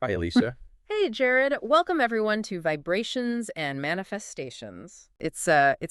Hi, Alicia. Hey Jared, welcome everyone to Vibrations and Manifestations. It's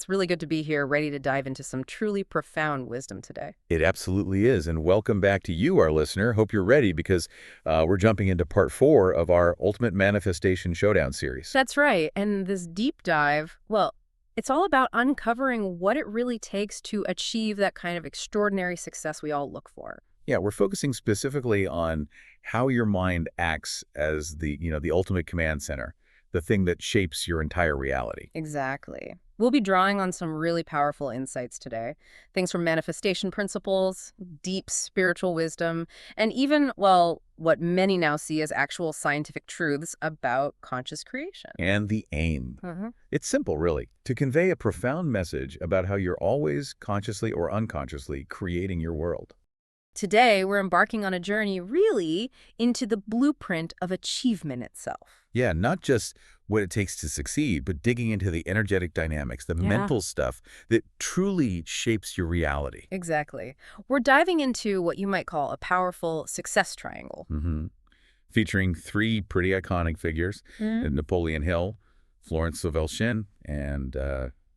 really good to be here, ready to dive into some truly profound wisdom today. It absolutely is. And welcome back to you, our listener. Hope you're ready because we're jumping into part 4 of our Ultimate Manifestation Showdown series. That's right. And this deep dive, well, it's all about uncovering what it really takes to achieve that kind of extraordinary success we all look for. Yeah, we're focusing specifically on how your mind acts as the ultimate command center, the thing that shapes your entire reality. Exactly. We'll be drawing on some really powerful insights today. Things from manifestation principles, deep spiritual wisdom, and even, well, what many now see as actual scientific truths about conscious creation. And the aim. hmm It's simple, really, to convey a profound message about how you're always consciously or unconsciously creating your world. Today, we're embarking on a journey really into the blueprint of achievement itself. Yeah, not just what it takes to succeed, but digging into the energetic dynamics, the Yeah. mental stuff that truly shapes your reality. Exactly. We're diving into what you might call a powerful success triangle. hmm Featuring three pretty iconic figures, Napoleon Hill, Florence Scovel Shinn, and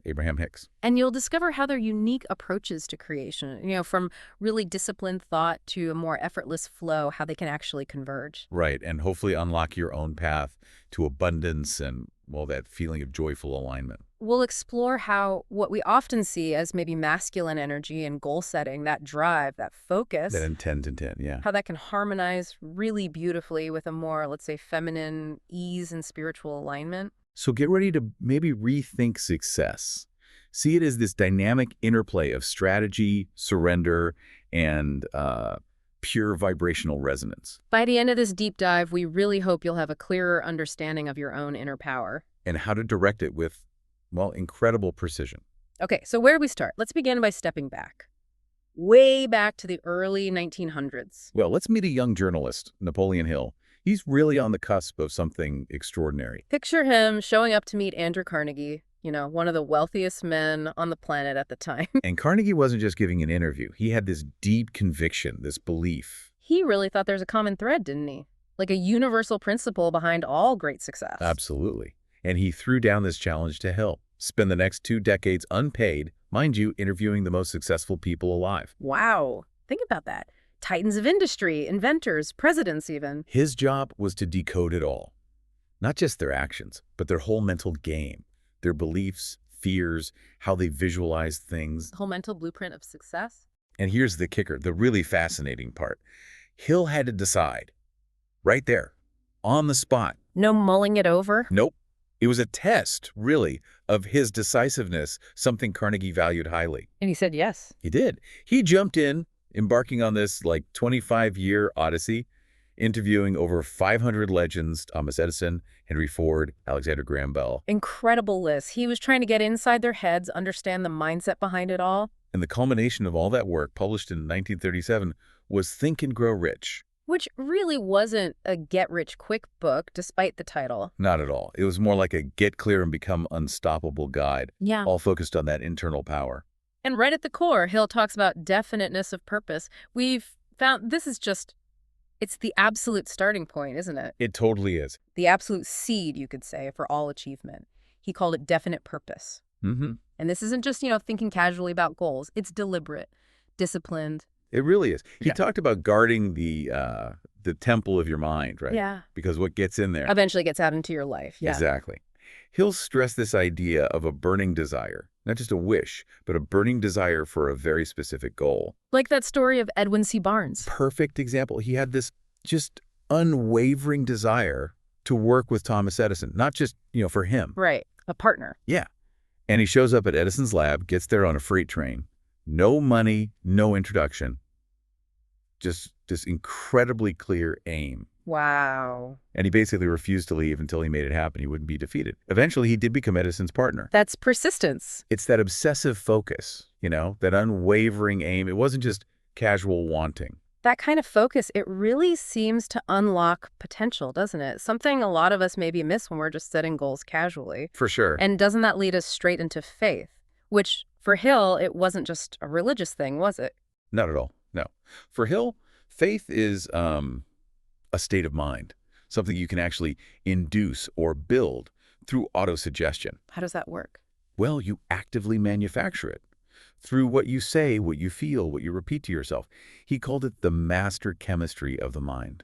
Abraham Hicks. And you'll discover how their unique approaches to creation, from really disciplined thought to a more effortless flow, how they can actually converge. Right, and hopefully unlock your own path to abundance and, well, that feeling of joyful alignment. We'll explore how what we often see as maybe masculine energy and goal setting, that drive, that focus, That intent, yeah. how that can harmonize really beautifully with a more, let's say, feminine ease and spiritual alignment. So get ready to maybe rethink success. See it as this dynamic interplay of strategy, surrender, and pure vibrational resonance. By the end of this deep dive, we really hope you'll have a clearer understanding of your own inner power. And how to direct it with, well, incredible precision. Okay, so where do we start? Let's begin by stepping back. Way back to the early 1900s. Well, let's meet a young journalist, Napoleon Hill. He's really on the cusp of something extraordinary. Picture him showing up to meet Andrew Carnegie, one of the wealthiest men on the planet at the time. And Carnegie wasn't just giving an interview. He had this deep conviction, this belief. He really thought there's a common thread, didn't he? Like a universal principle behind all great success. Absolutely. And he threw down this challenge to Hill. Spend the next 2 decades unpaid, mind you, interviewing the most successful people alive. Wow. Think about that. Titans of industry, inventors, presidents even. His job was to decode it all. Not just their actions, but their whole mental game, their beliefs, fears, how they visualize things. The whole mental blueprint of success. And here's the kicker, the really fascinating part. Hill had to decide, right there, on the spot. No mulling it over? Nope. It was a test, really, of his decisiveness, something Carnegie valued highly. And he said yes. He did. He jumped in, embarking on this 25-year odyssey, interviewing over 500 legends, Thomas Edison, Henry Ford, Alexander Graham Bell. Incredible list. He was trying to get inside their heads, understand the mindset behind it all. And the culmination of all that work, published in 1937, was Think and Grow Rich. Which really wasn't a get-rich-quick book, despite the title. Not at all. It was more like a get clear and become unstoppable guide, Yeah. all focused on that internal power. And right at the core, Hill talks about definiteness of purpose. We've found this is it's the absolute starting point, isn't it? It totally is. The absolute seed, you could say, for all achievement. He called it definite purpose. Mm-hmm. And this isn't just, thinking casually about goals. It's deliberate, disciplined. It really is. He Yeah. talked about guarding the temple of your mind, right? Yeah. Because what gets in there. Eventually gets out into your life. Yeah. Exactly. He'll stress this idea of a burning desire, not just a wish, but a burning desire for a very specific goal. Like that story of Edwin C. Barnes. Perfect example. He had this just unwavering desire to work with Thomas Edison, not just, for him. Right. A partner. Yeah. And he shows up at Edison's lab, gets there on a freight train. No money, no introduction. Just this incredibly clear aim. Wow. And he basically refused to leave until he made it happen. He wouldn't be defeated. Eventually, he did become Edison's partner. That's persistence. It's that obsessive focus, that unwavering aim. It wasn't just casual wanting. That kind of focus, it really seems to unlock potential, doesn't it? Something a lot of us maybe miss when we're just setting goals casually. For sure. And doesn't that lead us straight into faith? Which, for Hill, it wasn't just a religious thing, was it? Not at all. No. For Hill, faith is a state of mind, something you can actually induce or build through autosuggestion. How does that work? Well, you actively manufacture it through what you say, what you feel, what you repeat to yourself. He called it the master chemistry of the mind.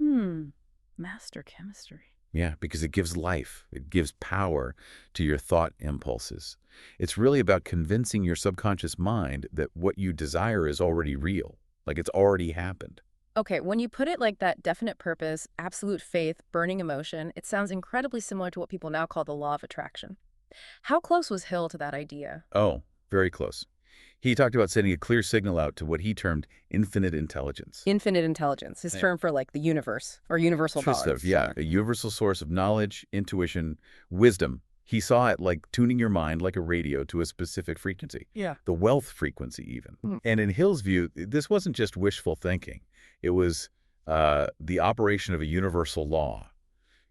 Master chemistry. Yeah, because it gives life. It gives power to your thought impulses. It's really about convincing your subconscious mind that what you desire is already real, like it's already happened. Okay, when you put it like that, definite purpose, absolute faith, burning emotion, it sounds incredibly similar to what people now call the law of attraction. How close was Hill to that idea? Oh, very close. He talked about sending a clear signal out to what he termed infinite intelligence. Infinite intelligence, his term for like the universe or universal True knowledge. stuff, yeah. A universal source of knowledge, intuition, wisdom. He saw it like tuning your mind like a radio to a specific frequency. Yeah. The wealth frequency even. And in Hill's view, this wasn't just wishful thinking. It was the operation of a universal law.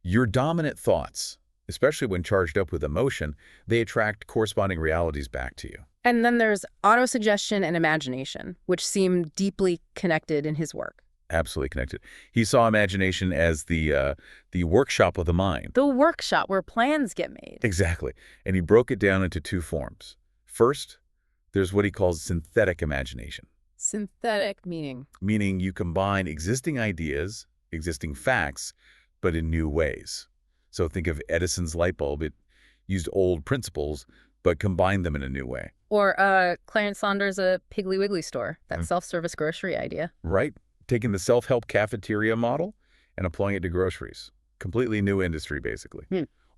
Your dominant thoughts, especially when charged up with emotion, they attract corresponding realities back to you. And then there's autosuggestion and imagination, which seem deeply connected in his work. Absolutely connected. He saw imagination as the workshop of the mind. The workshop where plans get made. Exactly. And he broke it down into two forms. First, there's what he calls synthetic imagination. Synthetic meaning? Meaning you combine existing ideas, existing facts, but in new ways. So think of Edison's light bulb. It used old principles, but combined them in a new way. Or Clarence Saunders' Piggly Wiggly store, that self-service grocery idea. Right. Taking the self-help cafeteria model and applying it to groceries. Completely new industry, basically.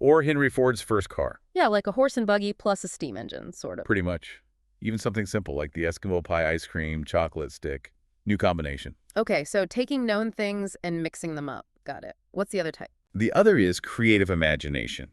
Or Henry Ford's first car. Yeah, like a horse and buggy plus a steam engine, sort of. Pretty much. Even something simple like the Eskimo pie ice cream, chocolate stick. New combination. Okay, so taking known things and mixing them up. Got it. What's the other type? The other is creative imagination.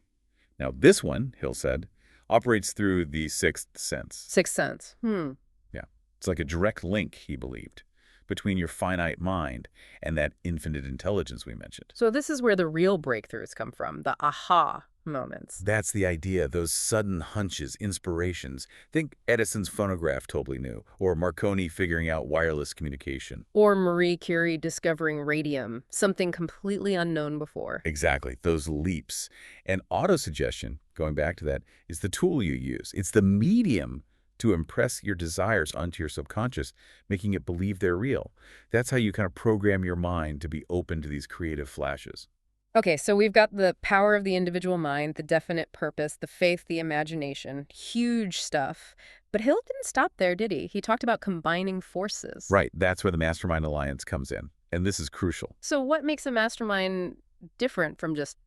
Now, this one, Hill said, operates through the sixth sense. Sixth sense. Yeah. It's like a direct link, he believed, between your finite mind and that infinite intelligence we mentioned. So this is where the real breakthroughs come from, the aha moments. That's the idea, those sudden hunches, inspirations. Think Edison's phonograph totally new, or Marconi figuring out wireless communication. Or Marie Curie discovering radium, something completely unknown before. Exactly, those leaps. And autosuggestion, going back to that, is the tool you use. It's the medium to impress your desires onto your subconscious, making it believe they're real. That's how you kind of program your mind to be open to these creative flashes. Okay, so we've got the power of the individual mind, the definite purpose, the faith, the imagination. Huge stuff. But Hill didn't stop there, did he? He talked about combining forces. Right, that's where the Mastermind Alliance comes in. And this is crucial. So what makes a mastermind different from just,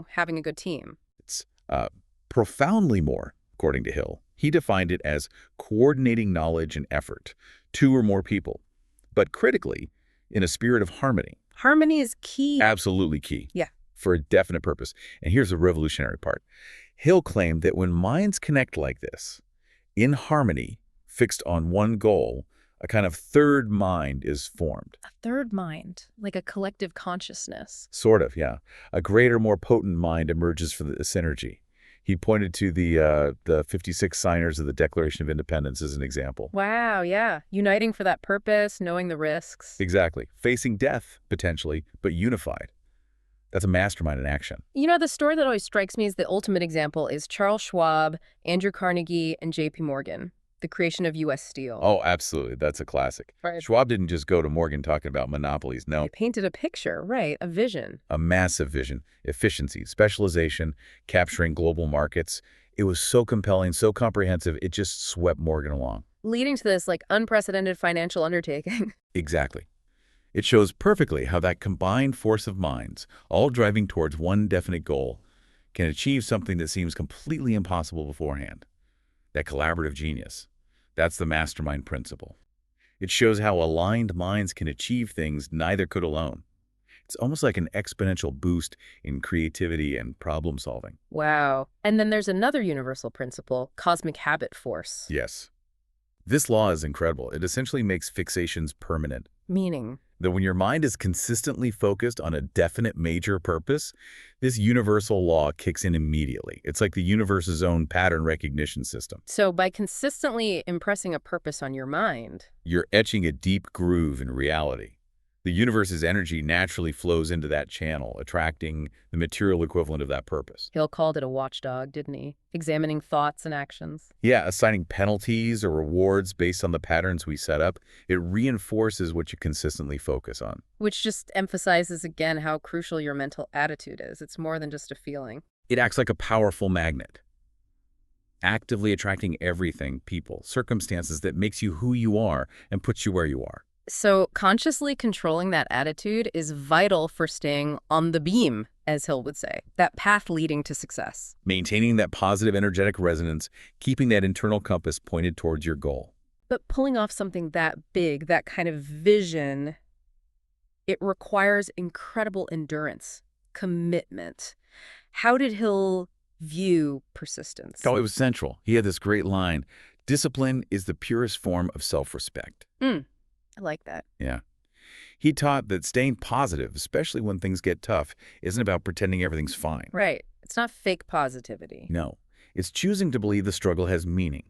having a good team? It's profoundly more, according to Hill. He defined it as coordinating knowledge and effort, two or more people, but critically, in a spirit of harmony. Harmony is key. Absolutely key. Yeah. For a definite purpose. And here's the revolutionary part. Hill claimed that when minds connect like this, in harmony, fixed on one goal, a kind of third mind is formed. A third mind, like a collective consciousness. Sort of, yeah. A greater, more potent mind emerges from this energy. He pointed to the 56 signers of the Declaration of Independence as an example. Wow, yeah. Uniting for that purpose, knowing the risks. Exactly. Facing death, potentially, but unified. That's a mastermind in action. The story that always strikes me as the ultimate example is Charles Schwab, Andrew Carnegie, and J.P. Morgan, the creation of U.S. Steel. Oh, absolutely. That's a classic. Right. Schwab didn't just go to Morgan talking about monopolies. No. They painted a picture, right, a vision. A massive vision, efficiency, specialization, capturing global markets. It was so compelling, so comprehensive, it just swept Morgan along. Leading to this, unprecedented financial undertaking. Exactly. It shows perfectly how that combined force of minds, all driving towards one definite goal, can achieve something that seems completely impossible beforehand. That collaborative genius. That's the mastermind principle. It shows how aligned minds can achieve things neither could alone. It's almost like an exponential boost in creativity and problem solving. Wow. And then there's another universal principle, cosmic habit force. Yes. This law is incredible. It essentially makes fixations permanent. Meaning? That when your mind is consistently focused on a definite major purpose, this universal law kicks in immediately. It's like the universe's own pattern recognition system. So by consistently impressing a purpose on your mind, you're etching a deep groove in reality. The universe's energy naturally flows into that channel, attracting the material equivalent of that purpose. Hill called it a watchdog, didn't he? Examining thoughts and actions. Yeah, assigning penalties or rewards based on the patterns we set up, it reinforces what you consistently focus on. Which just emphasizes again how crucial your mental attitude is. It's more than just a feeling. It acts like a powerful magnet, actively attracting everything, people, circumstances that makes you who you are and puts you where you are. So consciously controlling that attitude is vital for staying on the beam, as Hill would say, that path leading to success. Maintaining that positive energetic resonance, keeping that internal compass pointed towards your goal. But pulling off something that big, that kind of vision, it requires incredible endurance, commitment. How did Hill view persistence? Oh, it was central. He had this great line, discipline is the purest form of self-respect. I like that. Yeah. He taught that staying positive, especially when things get tough, isn't about pretending everything's fine. Right. It's not fake positivity. No. It's choosing to believe the struggle has meaning.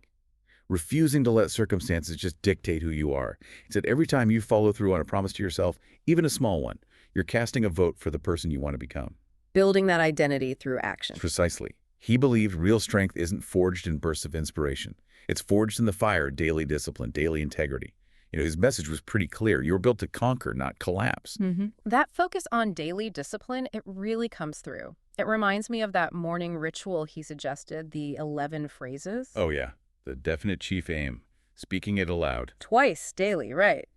Refusing to let circumstances just dictate who you are. He said every time you follow through on a promise to yourself, even a small one, you're casting a vote for the person you want to become. Building that identity through action. Precisely. He believed real strength isn't forged in bursts of inspiration. It's forged in the fire, daily discipline, daily integrity. His message was pretty clear. You were built to conquer, not collapse. That focus on daily discipline, it really comes through. It reminds me of that morning ritual he suggested, the 11 phrases. Oh, yeah. The definite chief aim. Speaking it aloud. Twice daily, right.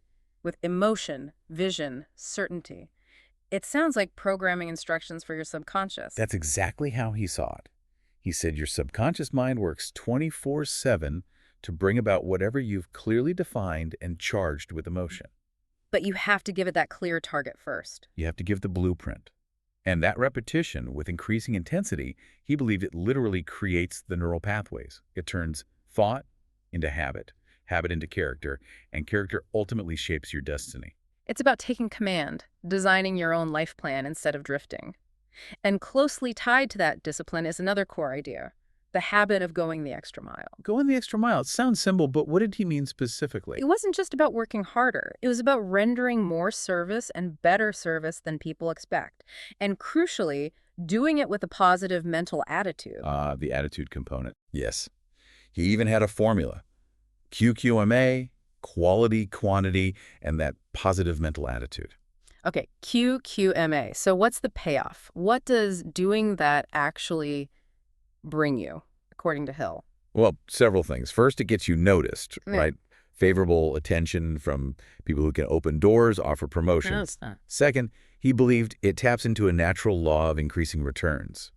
With emotion, vision, certainty. It sounds like programming instructions for your subconscious. That's exactly how he saw it. He said your subconscious mind works 24/7 to bring about whatever you've clearly defined and charged with emotion. But you have to give it that clear target first. You have to give the blueprint. And that repetition, with increasing intensity, he believed it literally creates the neural pathways. It turns thought into habit, habit into character, and character ultimately shapes your destiny. It's about taking command, designing your own life plan instead of drifting. And closely tied to that discipline is another core idea, the habit of going the extra mile. Going the extra mile. It sounds simple, but what did he mean specifically? It wasn't just about working harder. It was about rendering more service and better service than people expect. And crucially, doing it with a positive mental attitude. The attitude component. Yes. He even had a formula. QQMA, quality, quantity, and that positive mental attitude. Okay, QQMA. So what's the payoff? What does doing that actually bring you, according to Hill? Well, several things. First, it gets you noticed, Yeah. right? Favorable attention from people who can open doors, offer promotions. No, it's not. Second, he believed it taps into a natural law of increasing returns.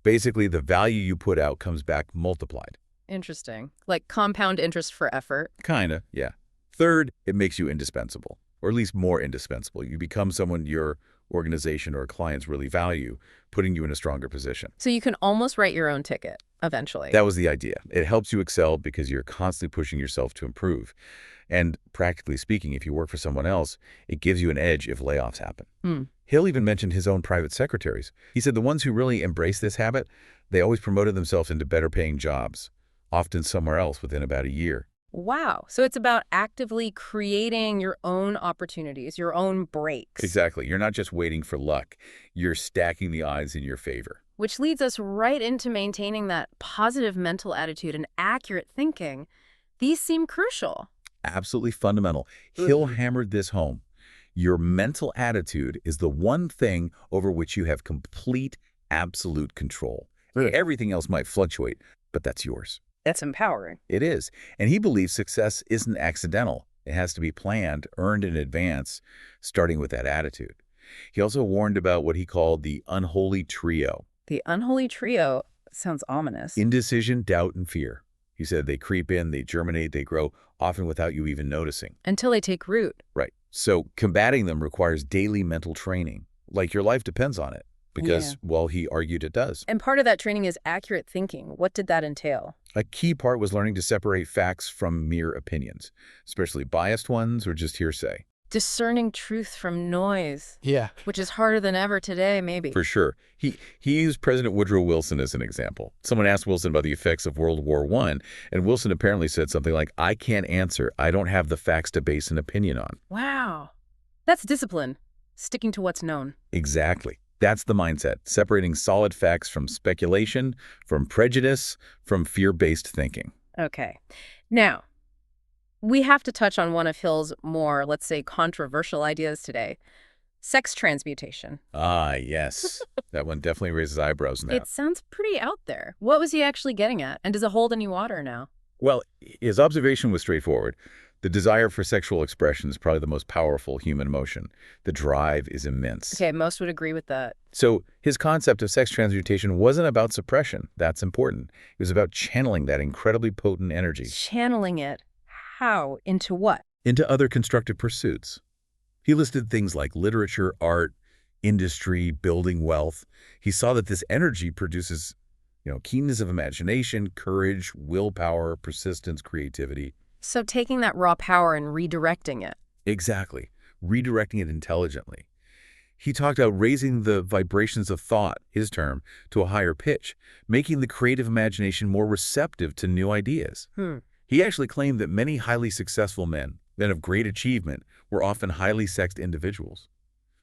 Basically, the value you put out comes back multiplied. Interesting. Like compound interest for effort. Kinda, yeah. Third, it makes you indispensable, or at least more indispensable. You become someone your organization or clients really value, putting you in a stronger position. So you can almost write your own ticket, eventually. That was the idea. It helps you excel because you're constantly pushing yourself to improve. And practically speaking, if you work for someone else, it gives you an edge if layoffs happen. Hill even mentioned his own private secretaries. He said the ones who really embrace this habit, they always promoted themselves into better paying jobs, often somewhere else within about a year. Wow. So it's about actively creating your own opportunities, your own breaks. Exactly. You're not just waiting for luck. You're stacking the odds in your favor. Which leads us right into maintaining that positive mental attitude and accurate thinking. These seem crucial. Absolutely fundamental. Hill hammered this home. Your mental attitude is the one thing over which you have complete, absolute control. Everything else might fluctuate, but that's yours. That's empowering. It is. And he believes success isn't accidental. It has to be planned, earned in advance, starting with that attitude. He also warned about what he called the unholy trio. The unholy trio sounds ominous. Indecision, doubt, and fear. He said they creep in, they germinate, they grow, often without you even noticing. Until they take root. Right. So combating them requires daily mental training. Like your life depends on it. Because, well, he argued it does. And part of that training is accurate thinking. What did that entail? A key part was learning to separate facts from mere opinions, especially biased ones or just hearsay. Discerning truth from noise. Yeah. Which is harder than ever today, maybe. For sure. He used President Woodrow Wilson as an example. Someone asked Wilson about the effects of World War I, and Wilson apparently said something like, "I can't answer. I don't have the facts to base an opinion on." Wow. That's discipline, sticking to what's known. Exactly. That's the mindset, separating solid facts from speculation, from prejudice, from fear-based thinking. Okay. Now, we have to touch on one of Hill's more, let's say, controversial ideas today. Sex transmutation. Ah, yes. That one definitely raises eyebrows now. It sounds pretty out there. What was he actually getting at? And does it hold any water now? Well, his observation was straightforward. The desire for sexual expression is probably the most powerful human emotion. The drive is immense. Okay, most would agree with that. So his concept of sex transmutation wasn't about suppression. That's important. It was about channeling that incredibly potent energy Channeling it. How? Into what? into other constructive pursuits. He listed things like literature, art, industry, building wealth. He saw that this energy produces, keenness of imagination, courage, willpower, persistence, creativity. So taking that raw power and redirecting it. Exactly. Redirecting it intelligently. He talked about raising the vibrations of thought, his term, to a higher pitch, making the creative imagination more receptive to new ideas. He actually claimed that many highly successful men of great achievement were often highly sexed individuals.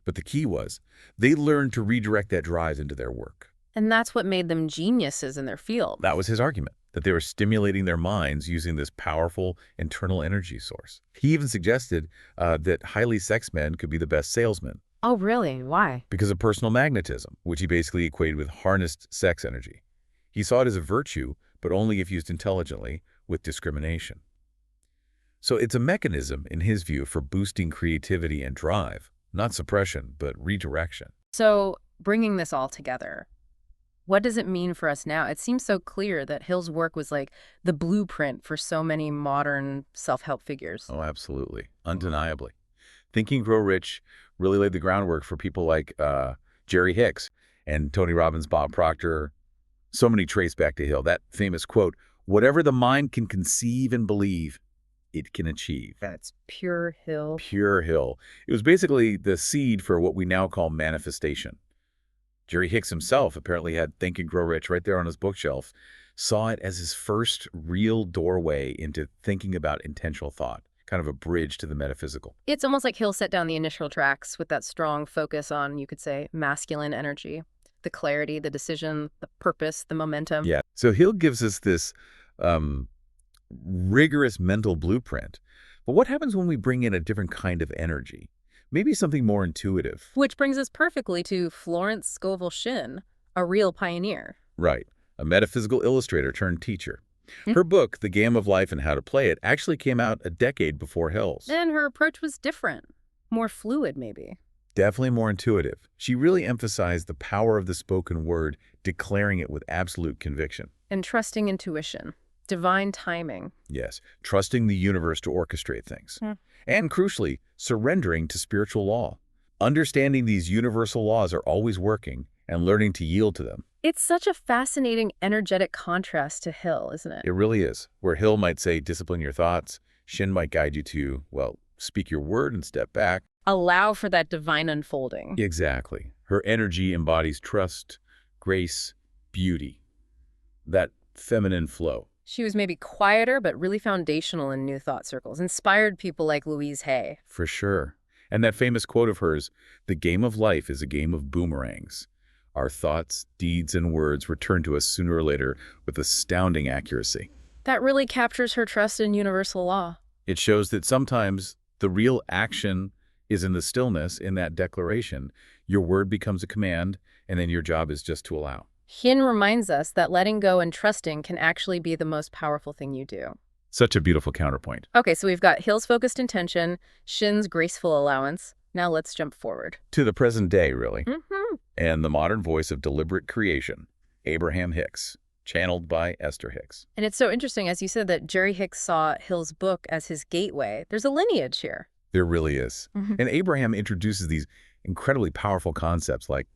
But the key was, they learned to redirect that drive into their work. And that's what made them geniuses in their field. That was his argument, that they were stimulating their minds using this powerful internal energy source. He even suggested that highly sexed men could be the best salesmen. Oh, really? Why? Because of personal magnetism, which he basically equated with harnessed sex energy. He saw it as a virtue, but only if used intelligently, with discrimination. So it's a mechanism, in his view, for boosting creativity and drive, not suppression, but redirection. So bringing this all together, what does it mean for us now? It seems so clear that Hill's work was like the blueprint for so many modern self-help figures. Oh, absolutely. Undeniably. Think and Grow Rich really laid the groundwork for people like Jerry Hicks and Tony Robbins, Bob Proctor. So many trace back to Hill. That famous quote, "Whatever the mind can conceive and believe, it can achieve." That's pure Hill. Pure Hill. It was basically the seed for what we now call manifestation. Jerry Hicks himself apparently had Think and Grow Rich right there on his bookshelf, saw it as his first real doorway into thinking about intentional thought, kind of a bridge to the metaphysical. It's almost like Hill set down the initial tracks with that strong focus on, you could say, masculine energy. The clarity, the decision, the purpose, the momentum. Yeah. So Hill gives us this rigorous mental blueprint. But what happens when we bring in a different kind of energy? Maybe something more intuitive. Which brings us perfectly to Florence Scovel Shinn, a real pioneer. Right. A metaphysical illustrator turned teacher. Her book, The Game of Life and How to Play It, actually came out a decade before Hill's. And her approach was different. More fluid, maybe. Definitely more intuitive. She really emphasized the power of the spoken word, declaring it with absolute conviction. And trusting intuition. Divine timing. Yes, trusting the universe to orchestrate things. And crucially, surrendering to spiritual law. Understanding these universal laws are always working and learning to yield to them. It's such a fascinating, energetic contrast to Hill, isn't it? It really is. Where Hill might say, discipline your thoughts, Shinn might guide you to, well, speak your word and step back. Allow for that divine unfolding. Exactly. Her energy embodies trust, grace, beauty. That feminine flow. She was maybe quieter, but really foundational in New Thought circles. Inspired people like Louise Hay. For sure. And that famous quote of hers, "The game of life is a game of boomerangs. Our thoughts, deeds, and words return to us sooner or later with astounding accuracy." That really captures her trust in universal law. It shows that sometimes the real action is in the stillness in that declaration. Your word becomes a command, and then your job is just to allow. Hinn reminds us that letting go and trusting can actually be the most powerful thing you do. Such a beautiful counterpoint. Okay, so we've got Hill's focused intention, Shinn's graceful allowance. Now let's jump forward. To the present day, really. Mm-hmm. And the modern voice of deliberate creation, Abraham Hicks, channeled by Esther Hicks. And it's so interesting, as you said, that Jerry Hicks saw Hill's book as his gateway. There's a lineage here. There really is. And Abraham introduces these incredibly powerful concepts like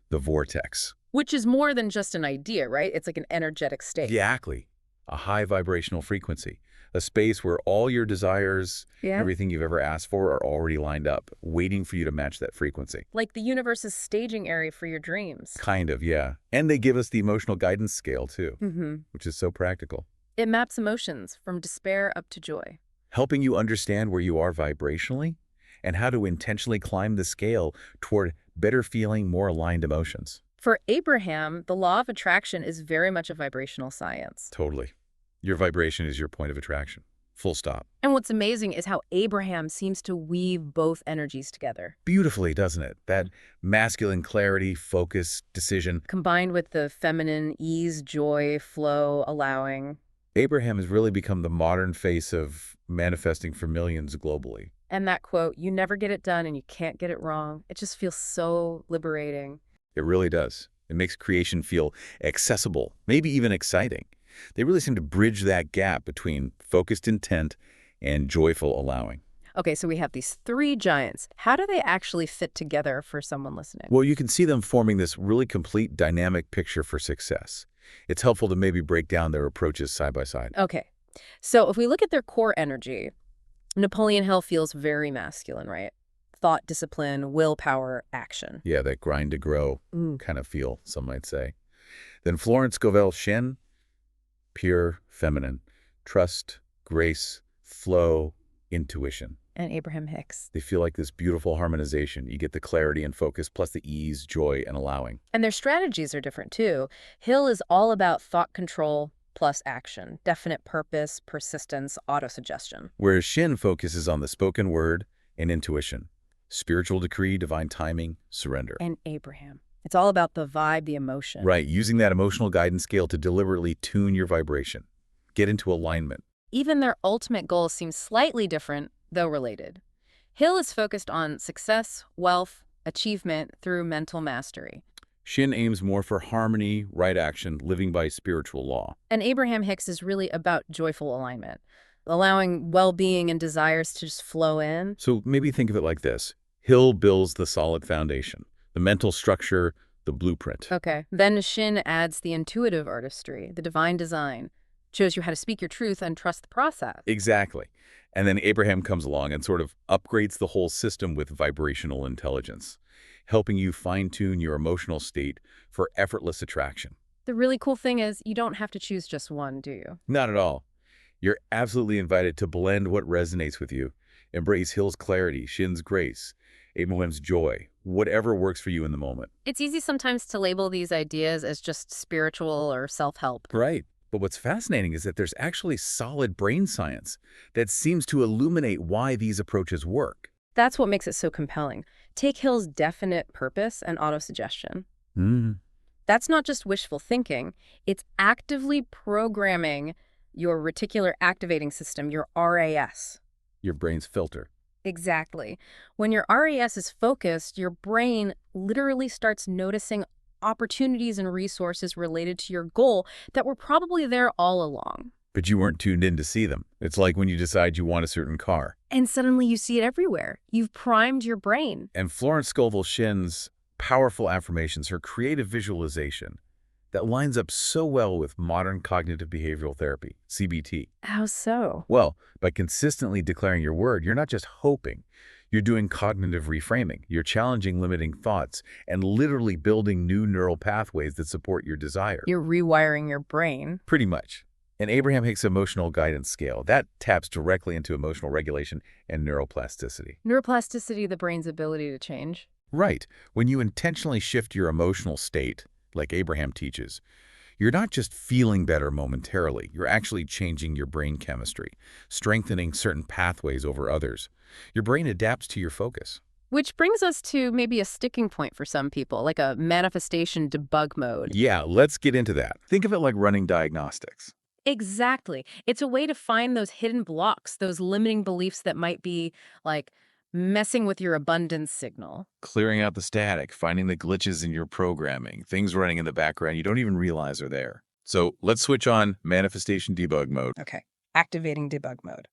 the vortex. Which is more than just an idea, right? It's like an energetic state. Exactly. A high vibrational frequency. A space where all your desires, everything you've ever asked for are already lined up, waiting for you to match that frequency. Like the universe's staging area for your dreams. Kind of, yeah. And they give us the emotional guidance scale, too, which is so practical. It maps emotions from despair up to joy. Helping you understand where you are vibrationally and how to intentionally climb the scale toward better feeling, more aligned emotions. For Abraham, the law of attraction is very much a vibrational science. Totally. Your vibration is your point of attraction. Full stop. And what's amazing is how Abraham seems to weave both energies together. Beautifully, doesn't it? That masculine clarity, focus, decision. Combined with the feminine ease, joy, flow, allowing. Abraham has really become the modern face of manifesting for millions globally. And that quote, "You never get it done and you can't get it wrong," it just feels so liberating. It really does. It makes creation feel accessible, maybe even exciting. They really seem to bridge that gap between focused intent and joyful allowing. Okay, so we have these three giants. How do they actually fit together for someone listening? Well, you can see them forming this really complete dynamic picture for success. It's helpful to maybe break down their approaches side by side. Okay, so if we look at their core energy, Napoleon Hill feels very masculine, right? Thought, discipline, willpower, action. Yeah, that grind to grow Mm. kind of feel, some might say. Then Florence Scovel Shinn, pure feminine. Trust, grace, flow, intuition. And Abraham Hicks. They feel like this beautiful harmonization. You get the clarity and focus, plus the ease, joy, and allowing. And their strategies are different too. Hill is all about thought control plus action, definite purpose, persistence, autosuggestion. Whereas Shinn focuses on the spoken word and intuition. Spiritual decree, divine timing, surrender. And Abraham. It's all about the vibe, the emotion. Right, using that emotional guidance scale to deliberately tune your vibration. Get into alignment. Even their ultimate goals seem slightly different, though related. Hill is focused on success, wealth, achievement through mental mastery. Shinn aims more for harmony, right action, living by spiritual law. And Abraham Hicks is really about joyful alignment, allowing well-being and desires to just flow in. So maybe think of it like this. Hill builds the solid foundation, the mental structure, the blueprint. Okay. Then Shinn adds the intuitive artistry, the divine design, shows you how to speak your truth and trust the process. Exactly. And then Abraham comes along and sort of upgrades the whole system with vibrational intelligence, helping you fine-tune your emotional state for effortless attraction. The really cool thing is you don't have to choose just one, do you? Not at all. You're absolutely invited to blend what resonates with you. Embrace Hill's clarity, Shinn's grace, Abraham's joy, whatever works for you in the moment. It's easy sometimes to label these ideas as just spiritual or self-help. Right. But what's fascinating is that there's actually solid brain science that seems to illuminate why these approaches work. That's what makes it so compelling. Take Hill's definite purpose and autosuggestion. That's not just wishful thinking. It's actively programming your reticular activating system, your RAS. Your brain's filter. Exactly. When your RAS is focused, your brain literally starts noticing opportunities and resources related to your goal that were probably there all along. But you weren't tuned in to see them. It's like when you decide you want a certain car. And suddenly you see it everywhere. You've primed your brain. And Florence Scovel Shinn's powerful affirmations, her creative visualization, that lines up so well with modern cognitive behavioral therapy, CBT. How so? Well, by consistently declaring your word, you're not just hoping. You're doing cognitive reframing. You're challenging limiting thoughts and literally building new neural pathways that support your desire. You're rewiring your brain. Pretty much. And Abraham Hicks' emotional guidance scale, that taps directly into emotional regulation and neuroplasticity. Neuroplasticity, the brain's ability to change. Right. When you intentionally shift your emotional state, like Abraham teaches, you're not just feeling better momentarily. You're actually changing your brain chemistry, strengthening certain pathways over others. Your brain adapts to your focus. Which brings us to maybe a sticking point for some people, like a manifestation debug mode. Yeah, let's get into that. Think of it like running diagnostics. Exactly. It's a way to find those hidden blocks, those limiting beliefs that might be like messing with your abundance signal. Clearing out the static, finding the glitches in your programming, things running in the background you don't even realize are there. So let's switch on manifestation debug mode. Okay. Activating debug mode.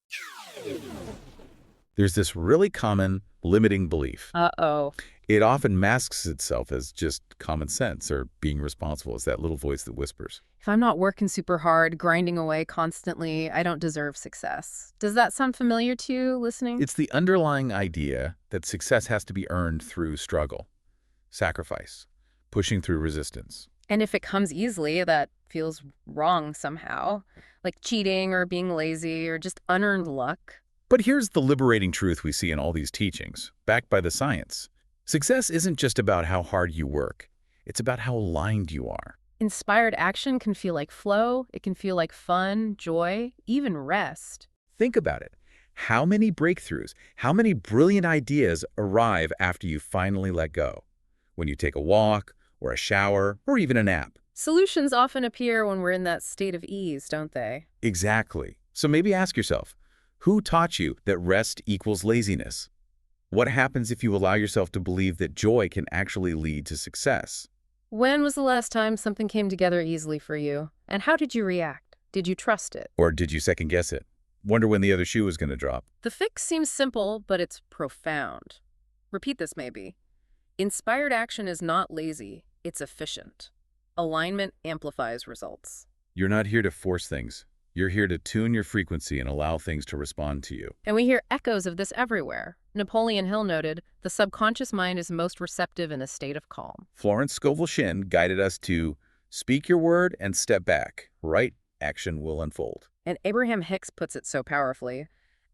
There's this really common limiting belief. Uh-oh. It often masks itself as just common sense or being responsible. It's that little voice that whispers. If I'm not working super hard, grinding away constantly, I don't deserve success. Does that sound familiar to you listening? It's the underlying idea that success has to be earned through struggle, sacrifice, pushing through resistance. And if it comes easily, that feels wrong somehow, like cheating or being lazy or just unearned luck. But here's the liberating truth we see in all these teachings, backed by the science. Success isn't just about how hard you work. It's about how aligned you are. Inspired action can feel like flow, it can feel like fun, joy, even rest. Think about it. How many breakthroughs, how many brilliant ideas arrive after you finally let go? When you take a walk, or a shower, or even a nap. Solutions often appear when we're in that state of ease, don't they? Exactly. So maybe ask yourself, who taught you that rest equals laziness? What happens if you allow yourself to believe that joy can actually lead to success? When was the last time something came together easily for you? And how did you react? Did you trust it? Or did you second guess it? Wonder when the other shoe is going to drop? The fix seems simple, but it's profound. Repeat this maybe. Inspired action is not lazy, it's efficient. Alignment amplifies results. You're not here to force things. You're here to tune your frequency and allow things to respond to you. And we hear echoes of this everywhere. Napoleon Hill noted, the subconscious mind is most receptive in a state of calm. Florence Scovel Shinn guided us to speak your word and step back. Right action will unfold. And Abraham Hicks puts it so powerfully,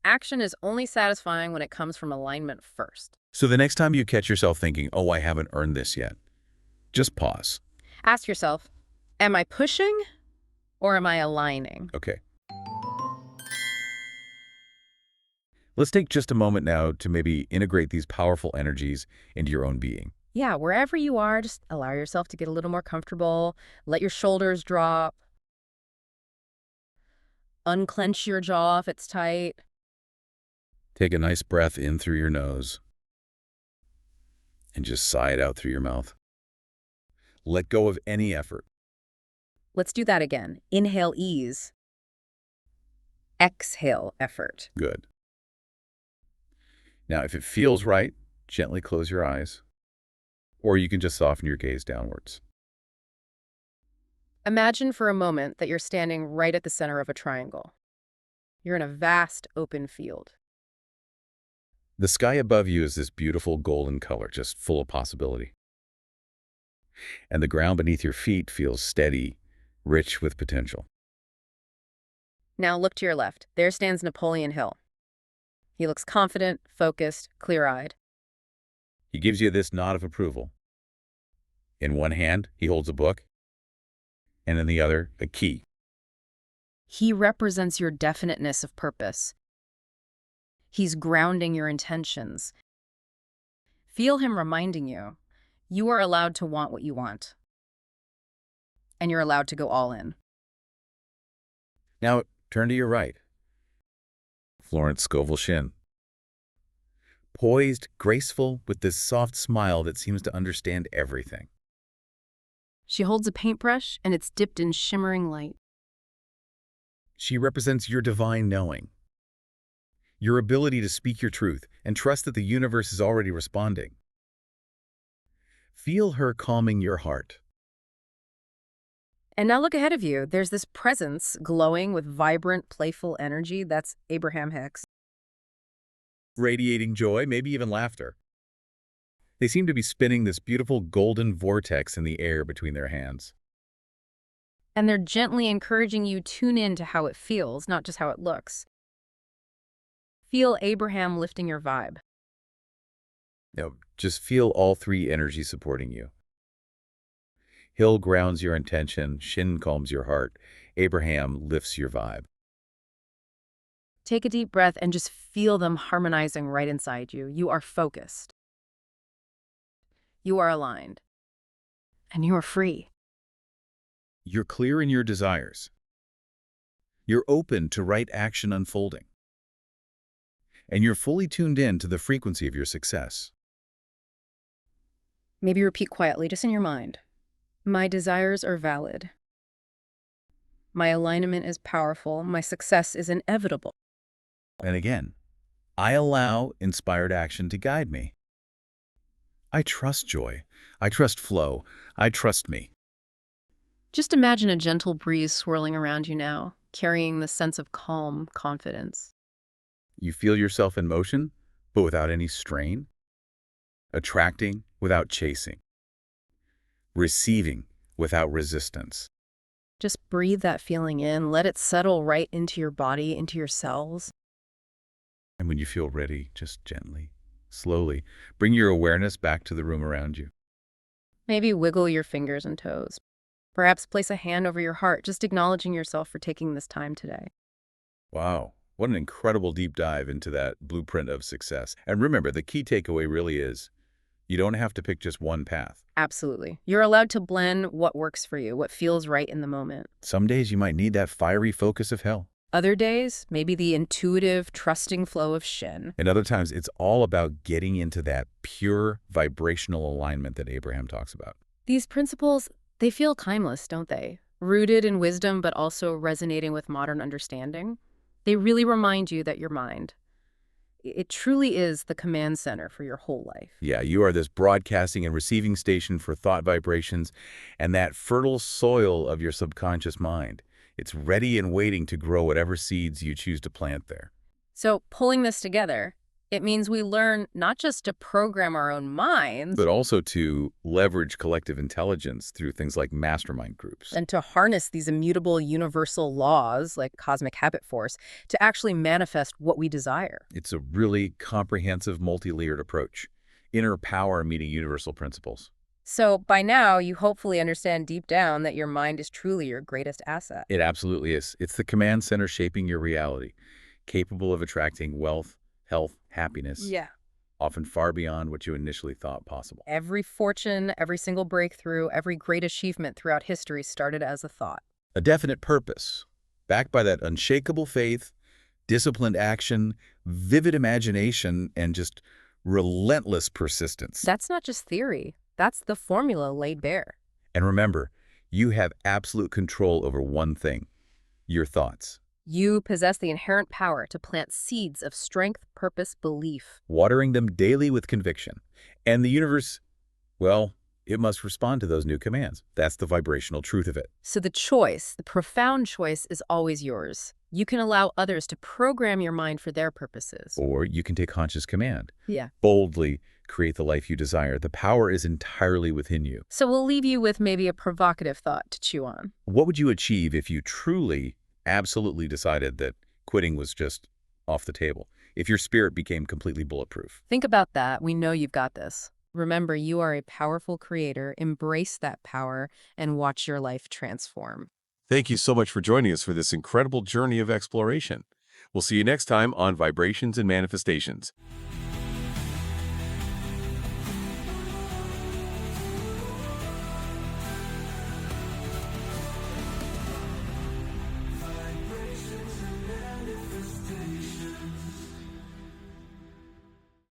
action is only satisfying when it comes from alignment first. So the next time you catch yourself thinking, oh, I haven't earned this yet, just pause. Ask yourself, am I pushing or am I aligning? Okay. Let's take just a moment now to maybe integrate these powerful energies into your own being. Yeah, wherever you are, just allow yourself to get a little more comfortable. Let your shoulders drop. Unclench your jaw if it's tight. Take a nice breath in through your nose and just sigh it out through your mouth. Let go of any effort. Let's do that again. Inhale, ease. Exhale, effort. Good. Now, if it feels right, gently close your eyes, or you can just soften your gaze downwards. Imagine for a moment that you're standing right at the center of a triangle. You're in a vast open field. The sky above you is this beautiful golden color, just full of possibility. And the ground beneath your feet feels steady, rich with potential. Now look to your left. There stands Napoleon Hill. He looks confident, focused, clear-eyed. He gives you this nod of approval. In one hand, he holds a book, and in the other, a key. He represents your definiteness of purpose. He's grounding your intentions. Feel him reminding you, you are allowed to want what you want. And you're allowed to go all in. Now, turn to your right. Florence Scovel Shinn. Poised, graceful, with this soft smile that seems to understand everything. She holds a paintbrush, and it's dipped in shimmering light. She represents your divine knowing, your ability to speak your truth and trust that the universe is already responding. Feel her calming your heart. And now look ahead of you. There's this presence glowing with vibrant, playful energy. That's Abraham Hicks. Radiating joy, maybe even laughter. They seem to be spinning this beautiful golden vortex in the air between their hands. And they're gently encouraging you to tune in to how it feels, not just how it looks. Feel Abraham lifting your vibe. Just feel all three energies supporting you. Hill grounds your intention, Shinn calms your heart, Abraham lifts your vibe. Take a deep breath and just feel them harmonizing right inside you. You are focused. You are aligned. And you are free. You're clear in your desires. You're open to right action unfolding. And you're fully tuned in to the frequency of your success. Maybe repeat quietly, just in your mind. My desires are valid. My alignment is powerful. My success is inevitable. And again, I allow inspired action to guide me. I trust joy. I trust flow. I trust me. Just imagine a gentle breeze swirling around you now, carrying the sense of calm confidence. You feel yourself in motion, but without any strain. Attracting without chasing. Receiving without resistance. Just breathe that feeling in. Let it settle right into your body, into your cells. And when you feel ready, just gently, slowly, bring your awareness back to the room around you. Maybe wiggle your fingers and toes. Perhaps place a hand over your heart, just acknowledging yourself for taking this time today. Wow, what an incredible deep dive into that blueprint of success. And remember, the key takeaway really is you don't have to pick just one path. Absolutely. You're allowed to blend what works for you, what feels right in the moment. Some days you might need that fiery focus of hell. Other days, maybe the intuitive, trusting flow of Shin. And other times, it's all about getting into that pure vibrational alignment that Abraham talks about. These principles, they feel timeless, don't they? Rooted in wisdom, but also resonating with modern understanding. They really remind you that your mind, it truly is the command center for your whole life. Yeah, you are this broadcasting and receiving station for thought vibrations and that fertile soil of your subconscious mind. It's ready and waiting to grow whatever seeds you choose to plant there. So pulling this together, it means we learn not just to program our own minds, But also to leverage collective intelligence through things like mastermind groups. and to harness these immutable universal laws like cosmic habit force to actually manifest what we desire. It's a really comprehensive, multi-layered approach. Inner power meeting universal principles. So by now, you hopefully understand deep down that your mind is truly your greatest asset. It absolutely is. It's the command center shaping your reality, capable of attracting wealth, health, happiness, Yeah. often far beyond what you initially thought possible. Every fortune, every single breakthrough, every great achievement throughout history started as a thought. A definite purpose, backed by that unshakable faith, disciplined action, vivid imagination, and just relentless persistence. That's not just theory. That's the formula laid bare. And remember, you have absolute control over one thing, your thoughts. You possess the inherent power to plant seeds of strength, purpose, belief. Watering them daily with conviction. And the universe, well, it must respond to those new commands. That's the vibrational truth of it. So the choice, the profound choice, is always yours. You can allow others to program your mind for their purposes. Or you can take conscious command. Yeah. Boldly create the life you desire. The power is entirely within you. So we'll leave you with maybe a provocative thought to chew on. What would you achieve if you truly, absolutely decided that quitting was just off the table? If your spirit became completely bulletproof? Think about that. We know you've got this. Remember, you are a powerful creator. Embrace that power and watch your life transform. Thank you so much for joining us for this incredible journey of exploration. We'll see you next time on Vibrations and Manifestations.